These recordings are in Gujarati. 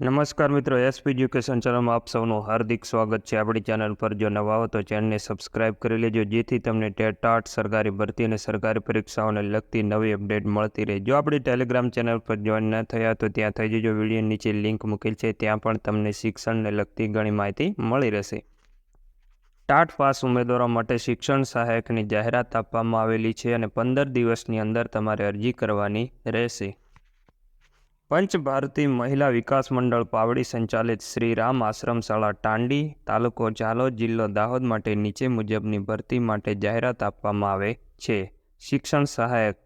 નમસ્કાર મિત્રો, એસપી એજ્યુકેશન ચેનલમાં આપ સૌનું હાર્દિક સ્વાગત છે। આપણી ચેનલ પર જો નવા હો તો ચેનલને સબસ્ક્રાઇબ કરી લેજો, જેથી તમને ટેટ સરકારી ભરતી અને સરકારી પરીક્ષાઓને લગતી નવી અપડેટ મળતી રહે। જો આપણી ટેલિગ્રામ ચેનલ પર જોઈન ન થયા તો ત્યાં થઈ જજો, વિડીયો નીચે લિંક મૂકેલ છે, ત્યાં પણ તમને શિક્ષણને લગતી ઘણી માહિતી મળી રહેશે। ટાટ પાસ ઉમેદવારો માટે શિક્ષણ સહાયકની જાહેરાત આપવામાં આવેલી છે અને 15 દિવસની અંદર તમારે અરજી કરવાની રહેશે। પંચ ભારતી મહિલા વિકાસ મંડળ પાવડી સંચાલિત શ્રી રામ આશ્રમ શાળા ટાંડી, તાલુકો ઝાલોદ, જિલ્લો દાહોદ માટે નીચે મુજબની ભરતી માટે જાહેરાત આપવામાં આવે છે। શિક્ષણ સહાયક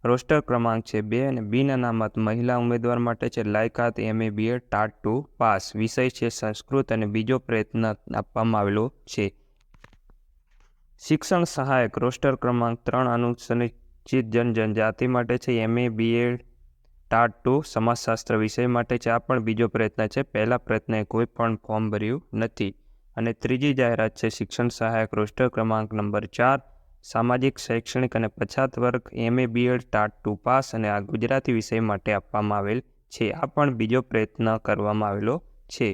રોસ્ટર ક્રમાંક છે 2 અને બિન અનામત મહિલા ઉમેદવાર માટે છે। લાયકાત MA BEd ટાટ 2 પાસ, વિષય છે સંસ્કૃત અને બીજો પ્રયત્ન આપવામાં આવેલો છે। શિક્ષણ સહાયક રોસ્ટર ક્રમાંક 3 અનુસૂચિત જનજાતિ માટે છે। MA BEd ટાટ 2 સમાજશાસ્ત્ર વિષય માટે છે। આ પણ બીજો પ્રયત્ન છે, પહેલા પ્રયત્નએ કોઈ પણ ફોર્મ ભર્યું નથી। અને ત્રીજી જાહેરાત છે શિક્ષણ સહાયક રોસ્ટર ક્રમાંક નંબર 4 સામાજિક, શૈક્ષણિક અને પછાત વર્ગ, MA BEd ટાટ 2 પાસ અને આ ગુજરાતી વિષય માટે આપવામાં આવેલ છે। આ પણ બીજો પ્રયત્ન કરવામાં આવેલો છે।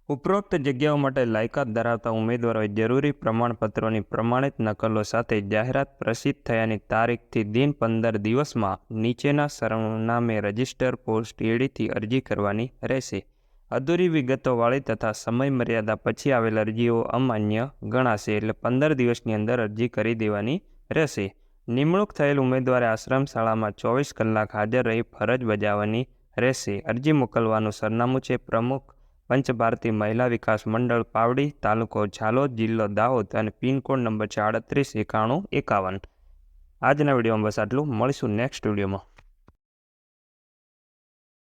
ઉપરોક્ત જગ્યાઓ માટે લાયકાત ધરાવતા ઉમેદવારોએ જરૂરી પ્રમાણપત્રોની પ્રમાણિત નકલો સાથે જાહેરાત પ્રસિદ્ધ થયાની તારીખથી દિન 15 દિવસમાં નીચેના સરનામે રજિસ્ટર પોસ્ટ એડીથી અરજી કરવાની રહેશે। અધૂરી વિગતોવાળી તથા સમય મર્યાદા પછી આવેલ અરજીઓ અમાન્ય ગણાશે, એટલે 15 દિવસની અંદર અરજી કરી દેવાની રહેશે। નિમણૂક થયેલ ઉમેદવારે આશ્રમ શાળામાં 24 કલાક હાજર રહી ફરજ બજાવવાની રહેશે। અરજી મોકલવાનું સરનામું છે પ્રમુખ પંચ ભારતી મહિલા વિકાસ મંડળ પાવડી, તાલુકો ઝાલોદ, જિલ્લો દાહોદ અને પિનકોડ નંબર છે 389151। આજના વિડીયોમાં બસ આટલું, મળીશું નેક્સ્ટ વિડીયોમાં।